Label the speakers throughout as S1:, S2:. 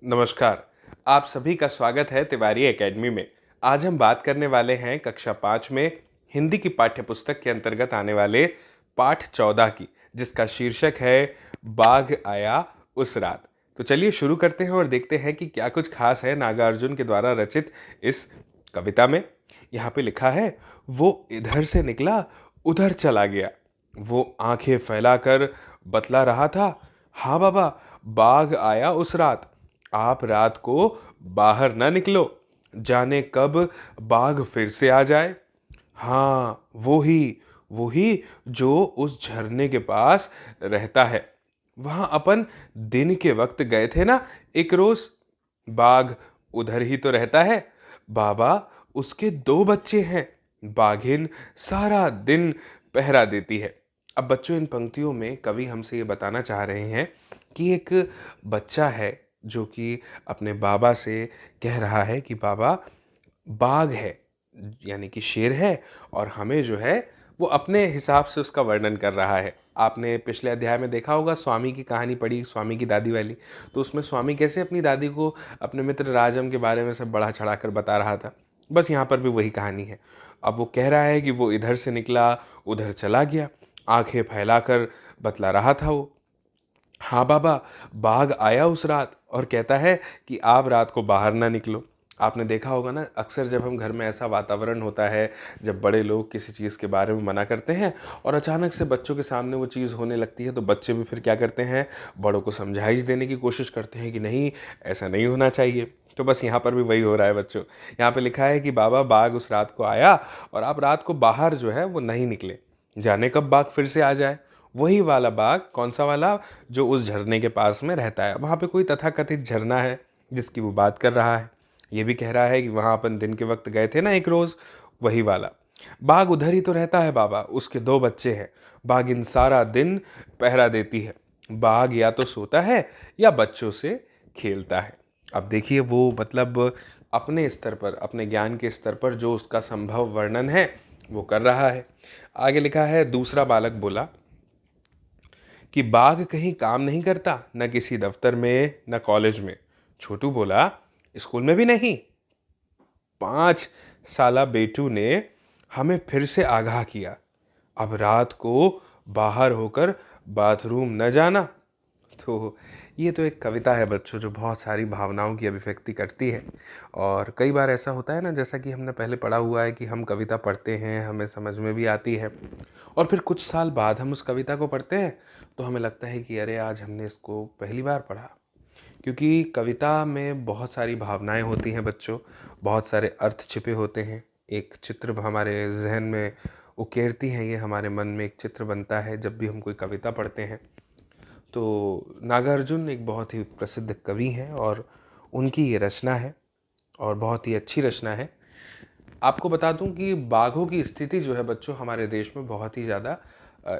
S1: नमस्कार। आप सभी का स्वागत है तिवारी एकेडमी में। आज हम बात करने वाले हैं कक्षा 5 में हिंदी की पाठ्यपुस्तक के अंतर्गत आने वाले पाठ 14 की, जिसका शीर्षक है बाघ आया उस रात। तो चलिए शुरू करते हैं और देखते हैं कि क्या कुछ खास है नागार्जुन के द्वारा रचित इस कविता में। यहाँ पे लिखा है, वो इधर से निकला उधर चला गया, वो आंखें फैलाकर बतला रहा था, हाँ बाबा, बाघ आया उस रात, आप रात को बाहर न निकलो, जाने कब बाघ फिर से आ जाए। हाँ, वो ही जो उस झरने के पास रहता है। वहां अपन दिन के वक्त गए थे ना एक रोज। बाघ उधर ही तो रहता है। बाबा, उसके 2 बच्चे हैं। बाघिन सारा दिन पहरा देती है। अब बच्चों, इन पंक्तियों में कवि हमसे ये बताना चाह रहे हैं कि एक बच्चा है जो कि अपने बाबा से कह रहा है कि बाबा, बाघ है, यानी कि शेर है, और हमें जो है वो अपने हिसाब से उसका वर्णन कर रहा है। आपने पिछले अध्याय में देखा होगा, स्वामी की कहानी पढ़ी, स्वामी की दादी वाली। तो उसमें स्वामी कैसे अपनी दादी को अपने मित्र राजम के बारे में सब बढ़ा चढ़ा कर बता रहा था। बस यहाँ पर भी वही कहानी है। अब वो कह रहा है कि वो इधर से निकला उधर चला गया, आंखें फैलाकर बतला रहा था वो, हाँ बाबा, बाघ आया उस रात और कहता है कि आप रात को बाहर ना निकलो। आपने देखा होगा ना, अक्सर जब हम घर में ऐसा वातावरण होता है, जब बड़े लोग किसी चीज़ के बारे में मना करते हैं और अचानक से बच्चों के सामने वो चीज़ होने लगती है, तो बच्चे भी फिर क्या करते हैं, बड़ों को समझाइश देने की कोशिश करते हैं कि नहीं, ऐसा नहीं होना चाहिए। तो बस यहाँ पर भी वही हो रहा है बच्चों। यहाँ पे लिखा है कि बाबा, बाघ उस रात को आया और आप रात को बाहर जो है वो नहीं निकले, जाने कब बाघ फिर से आ जाए। वही वाला बाघ, कौन सा वाला, जो उस झरने के पास में रहता है। वहाँ पे कोई तथाकथित झरना है जिसकी वो बात कर रहा है। ये भी कह रहा है कि वहाँ अपन दिन के वक्त गए थे ना एक रोज़, वही वाला। बाघ उधर ही तो रहता है बाबा, उसके 2 बच्चे हैं। बाघिन सारा दिन पहरा देती है। बाघ या तो सोता है या बच्चों से खेलता है। अब देखिए, वो मतलब अपने स्तर पर, अपने ज्ञान के स्तर पर जो उसका संभव वर्णन है वो कर रहा है। आगे लिखा है, दूसरा बालक बोला कि बाघ कहीं काम नहीं करता, न किसी दफ्तर में न कॉलेज में। छोटू बोला, स्कूल में भी नहीं। 5 साला बेटू ने हमें फिर से आगाह किया, अब रात को बाहर होकर बाथरूम न जाना। तो ये तो एक कविता है बच्चों, जो बहुत सारी भावनाओं की अभिव्यक्ति करती है। और कई बार ऐसा होता है ना, जैसा कि हमने पहले पढ़ा हुआ है कि हम कविता पढ़ते हैं, हमें समझ में भी आती है, और फिर कुछ साल बाद हम उस कविता को पढ़ते हैं तो हमें लगता है कि अरे, आज हमने इसको पहली बार पढ़ा। क्योंकि कविता में बहुत सारी भावनाएं होती हैं बच्चों, बहुत सारे अर्थ छिपे होते हैं। एक चित्र हमारे जहन में उकेरती हैं, ये हमारे मन में एक चित्र बनता है जब भी हम कोई कविता पढ़ते हैं। तो नागार्जुन एक बहुत ही प्रसिद्ध कवि हैं और उनकी ये रचना है और बहुत ही अच्छी रचना है। आपको बता दूं कि बाघों की स्थिति जो है बच्चों हमारे देश में बहुत ही ज़्यादा,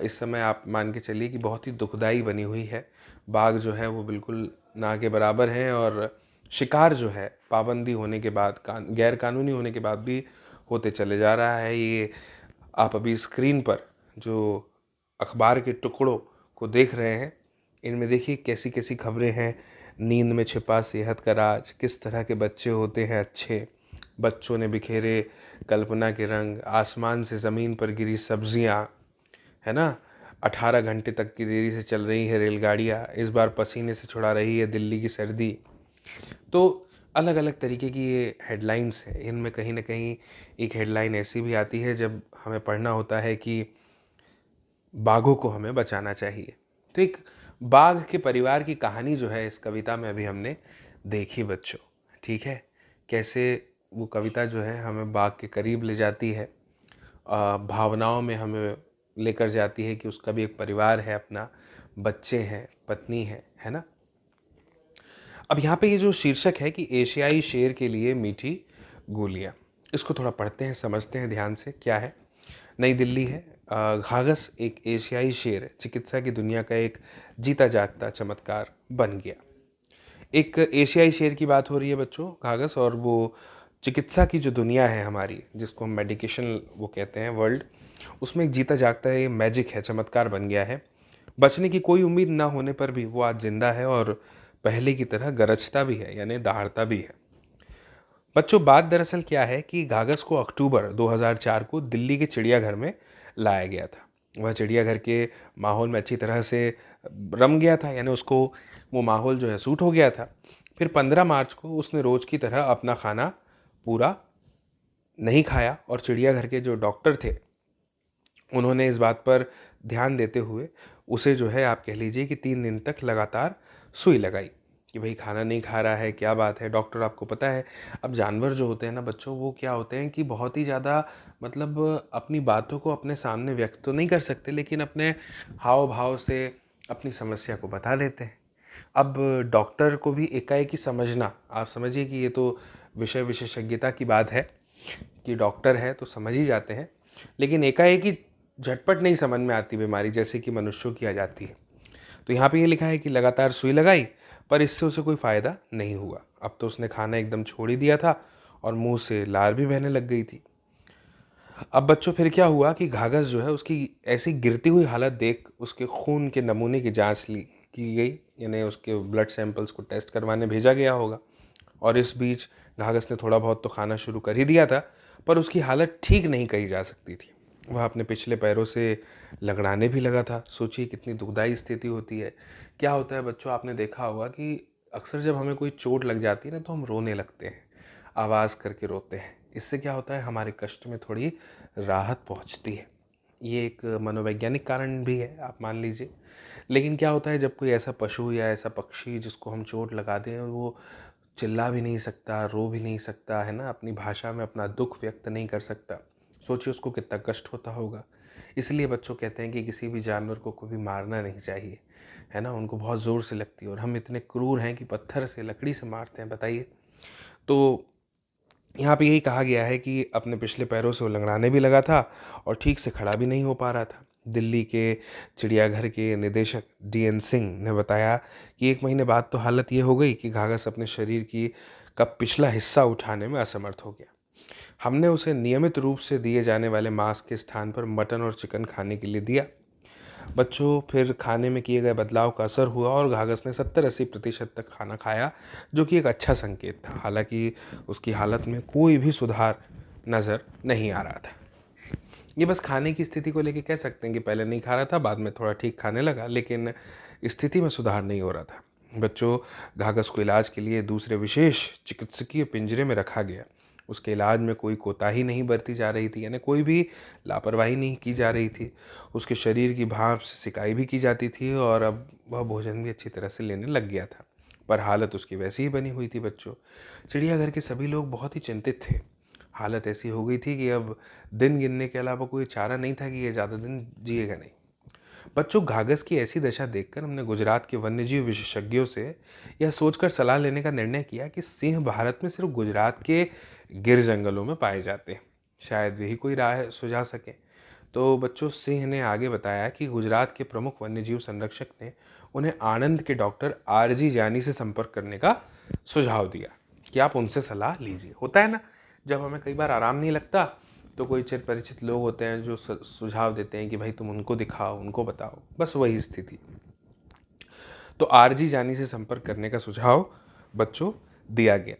S1: इस समय आप मान के चलिए कि बहुत ही दुखदाई बनी हुई है। बाघ जो है वो बिल्कुल ना के बराबर हैं, और शिकार जो है पाबंदी होने के बाद, गैर कानूनी होने के बाद भी होते चले जा रहा है। ये आप अभी स्क्रीन पर जो अखबार के टुकड़ों को देख रहे हैं, इनमें देखिए कैसी कैसी खबरें हैं। नींद में छिपा सेहत का राज, किस तरह के बच्चे होते हैं अच्छे, बच्चों ने बिखेरे कल्पना के रंग, आसमान से ज़मीन पर गिरी सब्जियां, है ना, 18 घंटे तक की देरी से चल रही है रेलगाड़ियाँ, इस बार पसीने से छुड़ा रही है दिल्ली की सर्दी। तो अलग अलग तरीके की ये हेडलाइंस हैं। इनमें कहीं ना कहीं एक हेडलाइन ऐसी भी आती है जब हमें पढ़ना होता है कि बाघों को हमें बचाना चाहिए। तो एक बाघ के परिवार की कहानी जो है इस कविता में अभी हमने देखी बच्चों। ठीक है, कैसे वो कविता जो है हमें बाघ के करीब ले जाती है, भावनाओं में हमें लेकर जाती है कि उसका भी एक परिवार है अपना, बच्चे हैं, पत्नी है ना। अब यहाँ पे ये जो शीर्षक है कि एशियाई शेर के लिए मीठी गोलियाँ, इसको थोड़ा पढ़ते हैं, समझते हैं ध्यान से क्या है। नई दिल्ली है। घाघस एक एशियाई शेर चिकित्सा की दुनिया का एक जीता जागता चमत्कार बन गया। एक एशियाई शेर की बात हो रही है बच्चों, घाघस, और वो चिकित्सा की जो दुनिया है हमारी, जिसको हम मेडिकेशन वो कहते हैं वर्ल्ड, उसमें एक जीता जागता है, ये मैजिक है, चमत्कार बन गया है। बचने की कोई उम्मीद ना होने पर भी वो आज जिंदा है और पहले की तरह गरजता भी है, यानी दहाड़ता भी है। बच्चों, बात दरअसल क्या है कि घाघस को अक्टूबर 2004 को दिल्ली के चिड़ियाघर में लाया गया था। वह चिड़ियाघर के माहौल में अच्छी तरह से रम गया था, यानी उसको वो माहौल जो है सूट हो गया था। फिर 15 मार्च को उसने रोज की तरह अपना खाना पूरा नहीं खाया और चिड़ियाघर के जो डॉक्टर थे उन्होंने इस बात पर ध्यान देते हुए उसे जो है आप कह लीजिए कि 3 दिन तक लगातार सुई लगाई कि भाई खाना नहीं खा रहा है, क्या बात है। डॉक्टर, आपको पता है अब जानवर जो होते हैं ना बच्चों, वो क्या होते हैं कि बहुत ही ज़्यादा मतलब अपनी बातों को अपने सामने व्यक्त तो नहीं कर सकते, लेकिन अपने हाव भाव से अपनी समस्या को बता देते हैं। अब डॉक्टर को भी एकाएकी समझना, आप समझिए कि ये तो विषय विशेषज्ञता की बात है कि डॉक्टर है तो समझ ही जाते हैं, लेकिन एकाएकी झटपट नहीं समझ में आती बीमारी जैसे कि मनुष्यों की आ जाती है। तो यहाँ पे ये लिखा है कि लगातार सुई लगाई पर इससे उसे कोई फ़ायदा नहीं हुआ। अब तो उसने खाना एकदम छोड़ ही दिया था और मुंह से लार भी बहने लग गई थी। अब बच्चों फिर क्या हुआ कि घाघस जो है उसकी ऐसी गिरती हुई हालत देख उसके खून के नमूने की जांच ली की गई, यानी उसके ब्लड सैंपल्स को टेस्ट करवाने भेजा गया होगा। और इस बीच घाघस ने थोड़ा बहुत तो खाना शुरू कर ही दिया था, पर उसकी हालत ठीक नहीं कही जा सकती थी। वह अपने पिछले पैरों से लंगड़ाने भी लगा था। सोचिए कितनी दुखदाई स्थिति होती है। क्या होता है बच्चों, आपने देखा होगा कि अक्सर जब हमें कोई चोट लग जाती है ना तो हम रोने लगते हैं, आवाज़ करके रोते हैं। इससे क्या होता है, हमारे कष्ट में थोड़ी राहत पहुंचती है। ये एक मनोवैज्ञानिक कारण भी है, आप मान लीजिए। लेकिन क्या होता है जब कोई ऐसा पशु या ऐसा पक्षी जिसको हम चोट लगा दें, वो चिल्ला भी नहीं सकता, रो भी नहीं सकता है ना, अपनी भाषा में अपना दुख व्यक्त नहीं कर सकता, सोचिए उसको कितना कष्ट होता होगा। इसलिए बच्चों कहते हैं कि किसी भी जानवर को कभी मारना नहीं चाहिए, है ना, उनको बहुत ज़ोर से लगती है और हम इतने क्रूर हैं कि पत्थर से, लकड़ी से मारते हैं, बताइए। तो यहाँ पे यही कहा गया है कि अपने पिछले पैरों से वो लंगड़ाने भी लगा था और ठीक से खड़ा भी नहीं हो पा रहा था। दिल्ली के चिड़ियाघर के निदेशक DN सिंह ने बताया कि 1 महीने बाद तो हालत ये हो गई कि घाघस अपने शरीर की का पिछला हिस्सा उठाने में असमर्थ हो गया। हमने उसे नियमित रूप से दिए जाने वाले मांस के स्थान पर मटन और चिकन खाने के लिए दिया। बच्चों, फिर खाने में किए गए बदलाव का असर हुआ और घाघस ने 70-80% तक खाना खाया, जो कि एक अच्छा संकेत था। हालांकि उसकी हालत में कोई भी सुधार नज़र नहीं आ रहा था। ये बस खाने की स्थिति को लेके कह सकते हैं कि पहले नहीं खा रहा था, बाद में थोड़ा ठीक खाने लगा, लेकिन स्थिति में सुधार नहीं हो रहा था। बच्चों, घाघस को इलाज के लिए दूसरे विशेष चिकित्सकीय पिंजरे में रखा गया। उसके इलाज में कोई कोताही नहीं बरती जा रही थी, यानी कोई भी लापरवाही नहीं की जा रही थी। उसके शरीर की भाप से सिकाई भी की जाती थी और अब वह भोजन भी अच्छी तरह से लेने लग गया था। पर हालत उसकी वैसी ही बनी हुई थी बच्चों। चिड़ियाघर के सभी लोग बहुत ही चिंतित थे। हालत ऐसी हो गई थी कि अब दिन गिनने के अलावा कोई चारा नहीं था कि ये ज़्यादा दिन जिएगा नहीं। बच्चों, घाघस की ऐसी दशा देखकर हमने गुजरात के वन्यजीव विशेषज्ञों से यह सोचकर सलाह लेने का निर्णय किया कि सिंह भारत में सिर्फ गुजरात के गिर जंगलों में पाए जाते हैं। शायद यही कोई राह सुझा सके। तो बच्चों, सिंह ने आगे बताया कि गुजरात के प्रमुख वन्यजीव संरक्षक ने उन्हें आणंद के डॉक्टर RG जानी से संपर्क करने का सुझाव दिया कि आप उनसे सलाह लीजिए। होता है ना, जब हमें कई बार आराम नहीं लगता तो कोई चिर परिचित लोग होते हैं जो सुझाव देते हैं कि भाई तुम उनको दिखाओ, उनको बताओ, बस वही स्थिति। तो RG जानी से संपर्क करने का सुझाव बच्चों दिया गया।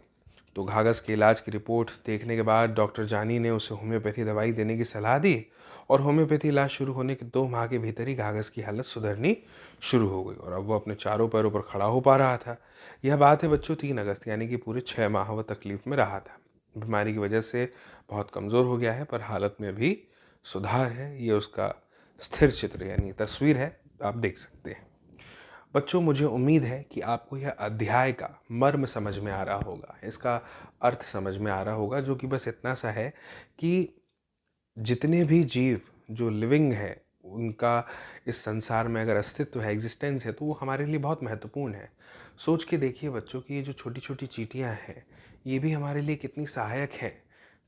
S1: तो घाघस के इलाज की रिपोर्ट देखने के बाद डॉक्टर जानी ने उसे होम्योपैथी दवाई देने की सलाह दी और होम्योपैथी इलाज शुरू होने के 2 माह के भीतर ही घाघस की हालत सुधरनी शुरू हो गई और अब वो अपने चारों पैरों पर खड़ा हो पा रहा था। यह बात है बच्चों 3 अगस्त, यानी कि पूरे 6 माह वह तकलीफ में रहा था। बीमारी की वजह से बहुत कमज़ोर हो गया है, पर हालत में भी सुधार है। ये उसका स्थिर चित्र यानी तस्वीर है, आप देख सकते हैं। बच्चों, मुझे उम्मीद है कि आपको यह अध्याय का मर्म समझ में आ रहा होगा, इसका अर्थ समझ में आ रहा होगा, जो कि बस इतना सा है कि जितने भी जीव जो लिविंग है उनका इस संसार में अगर अस्तित्व है, एग्जिस्टेंस है, तो वो हमारे लिए बहुत महत्वपूर्ण है। सोच के देखिए बच्चों कि ये जो छोटी छोटी चींटियाँ हैं ये भी हमारे लिए कितनी सहायक हैं।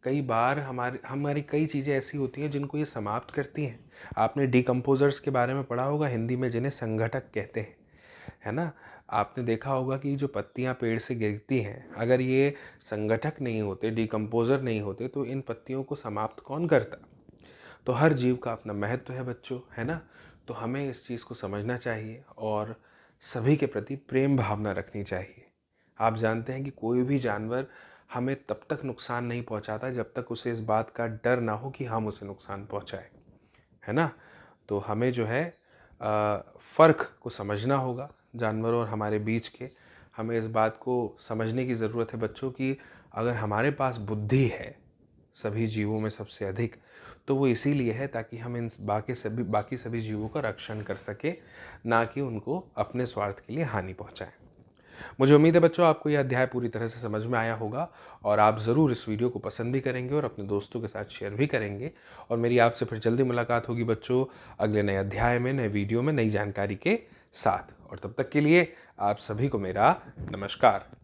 S1: कई बार हमारी हमारी कई चीज़ें ऐसी होती हैं जिनको ये समाप्त करती हैं। आपने डिकम्पोजर्स के बारे में पढ़ा होगा, हिंदी में जिन्हें संघटक कहते हैं, है ना। आपने देखा होगा कि जो पत्तियां पेड़ से गिरती हैं, अगर ये संगठक नहीं होते, डिकम्पोज़र नहीं होते, तो इन पत्तियों को समाप्त कौन करता। तो हर जीव का अपना महत्व है बच्चों, है ना। तो हमें इस चीज़ को समझना चाहिए और सभी के प्रति प्रेम भावना रखनी चाहिए। आप जानते हैं कि कोई भी जानवर हमें तब तक नुकसान नहीं पहुंचाता जब तक उसे इस बात का डर ना हो कि हम उसे नुकसान पहुंचाएं, है ना। तो हमें जो है फ़र्क को समझना होगा जानवरों और हमारे बीच के। हमें इस बात को समझने की ज़रूरत है बच्चों कि अगर हमारे पास बुद्धि है सभी जीवों में सबसे अधिक, तो वो इसीलिए है ताकि हम इन बाकी सभी जीवों का रक्षण कर सके, ना कि उनको अपने स्वार्थ के लिए हानि पहुंचाएं। मुझे उम्मीद है बच्चों आपको यह अध्याय पूरी तरह से समझ में आया होगा और आप ज़रूर इस वीडियो को पसंद भी करेंगे और अपने दोस्तों के साथ शेयर भी करेंगे। और मेरी आपसे फिर जल्दी मुलाकात होगी बच्चों अगले नए अध्याय में, नए वीडियो में, नई जानकारी के साथ। और तब तक के लिए आप सभी को मेरा नमस्कार।